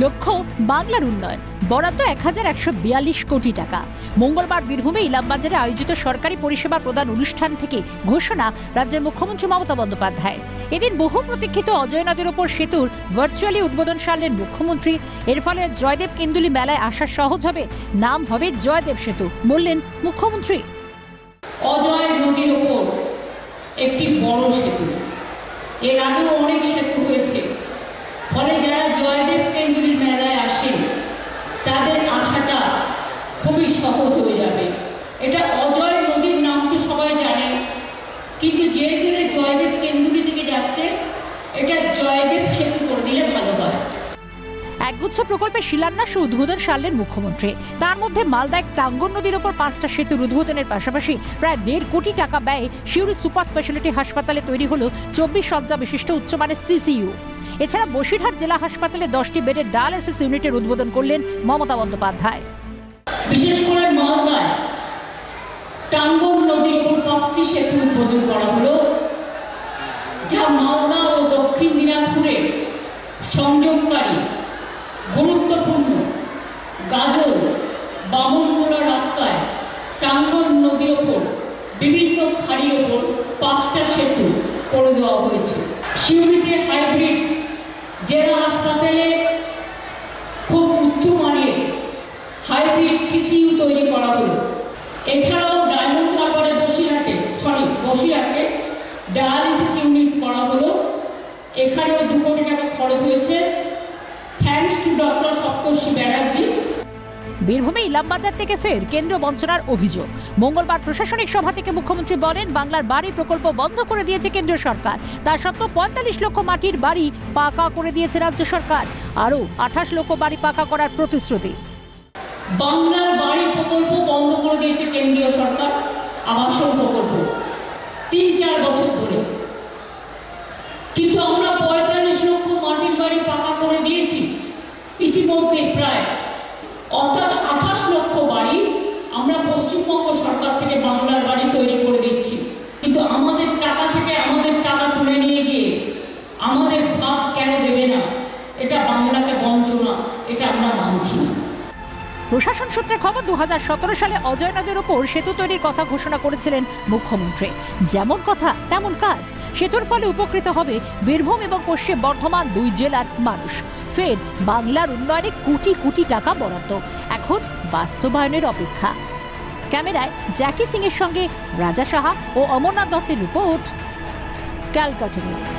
লক্ষ্য বাংলার উন্নয়ন, বরাদ্দ 1142 কোটি টাকা। মঙ্গলবার বীরভূমে ইলামবাজারে আয়োজিত সরকারি পরিষেবা প্রদান অনুষ্ঠান থেকে ঘোষণা রাজ্যের মুখ্যমন্ত্রী মমতা বন্দ্যোপাধ্যায়। এদিন বহু প্রতীক্ষিত অজয় নদের ওপর সেতুর ভার্চুয়ালি উদ্বোধন সারলেন মুখ্যমন্ত্রী। এর ফলে জয়দেব কেন্দুলি মেলায় আসা সহজ হবে, নাম হবে জয়দেব সেতু, বললেন মুখ্যমন্ত্রী। অজয় নদীর ওপর একটি বড় সেতু, এর আগেও অনেক সেতু হয়েছে, ফলে যারা জয়দেব কেন্দুলির মেলায় আসেন তাদের আসাটা খুবই সহজ হয়ে যাবে। এটা অজয় নদীর নাম তো সবাই জানে, কিন্তু যেহেতু জয়দেব কেন্দুলি থেকে যাচ্ছে, এটা জয়দেব সেতু করে দিলে ভালো হয়। একগুচ্ছ প্রকল্পের শিলান্যাস ও উদ্বোধন সারলেন মুখ্যমন্ত্রী। তার মধ্যে মালদায় টাঙ্গন নদীর ওপর 5টা সেতুর উদ্বোধনের পাশাপাশি প্রায় 1.5 কোটি টাকা ব্যয়ে সিউড়ি সুপার স্পেশালিটি হাসপাতালে তৈরি হলো 24 শয্যা বিশিষ্ট উচ্চমানের সিসিইউ। এছাড়া বসিরহাট জেলা হাসপাতালে 10টি বেডের ডায়ালিসিস ইউনিটের উদ্বোধন করলেন মমতা বন্দ্যোপাধ্যায়। বিশেষ করে মালদায় টাঙ্গন নদীর ওপর 5টি সেতু উদ্বোধন করা হলো, যা মালদা ও দক্ষিণ দিনাজপুরের সংযোগকারী গুরুত্বপূর্ণ গাজল বামনগোলা রাস্তায় টাঙ্গন নদীর ওপর বিভিন্ন খাড়ির ওপর 5টা সেতু করে দেওয়া হয়েছে। সিউড়িতে হাইব্রিড জেলা হাসপাতালে খুব উচ্চমানের হাইব্রিড সিসিইউ তৈরি করা হলো। এছাড়াও ডায়মন্ড হারবারে বসিরহাটে ডায়ালিসিস ইউনিট করা হলো। এখানেও 2 কোটি টাকা খরচ হয়েছে, থ্যাঙ্কস টু ডক্টর সপ্তর্ষি ব্যানার্জি। বীরভূমে ইলামবাজার থেকে ফের কেন্দ্রীয় বঞ্চনার অভিযোগ। মঙ্গলবার প্রশাসনিক সভা থেকে মুখ্যমন্ত্রী বলেন, বাংলার বাড়ি প্রকল্প বন্ধ করে দিয়েছে কেন্দ্রীয় সরকার। তা সত্ত্বেও 45 লক্ষ মাটির বাড়ি পাকা করে দিয়েছে রাজ্য সরকার। আরও 28 লক্ষ বাড়ি পাকা করার প্রতিশ্রুতি। বাংলার বাড়ি প্রকল্প বন্ধ করে দিয়েছে কেন্দ্রীয় সরকার, আবাসন প্রকল্প 3-4 বছর ধরে, কিন্তু আমরা 45 লক্ষ মাটির বাড়ি পাকা করে দিয়েছি ইতিমধ্যে প্রায়, অর্থাৎ 28 লক্ষ বাড়ি আমরা পশ্চিমবঙ্গ সরকার থেকে বাংলার বাড়ি তৈরি করে দিচ্ছি। কিন্তু আমাদের টাকা থেকে আমাদের টাকা তুলে নিয়ে গিয়ে আমাদের ভাগ কেন দেবে না? এটা বাংলাকে বঞ্চনা, এটা আমরা মানছি না। প্রশাসন সূত্রে খবর, 2017 সালে অজয় নদের ওপর সেতু তৈরির কথা ঘোষণা করেছিলেন মুখ্যমন্ত্রী। যেমন কথা তেমন কাজ। সেতুর ফলে উপকৃত হবে বীরভূম এবং পশ্চিম বর্ধমান 2 জেলার মানুষ। ফের বাংলার উন্নয়নে কোটি কোটি টাকা বরাদ্দ, এখন বাস্তবায়নের অপেক্ষা। ক্যামেরায় জ্যাকি সিং এর সঙ্গে রাজা সাহা ও অমরনাথ দত্তের রিপোর্ট, ক্যালকাটা নিউজ।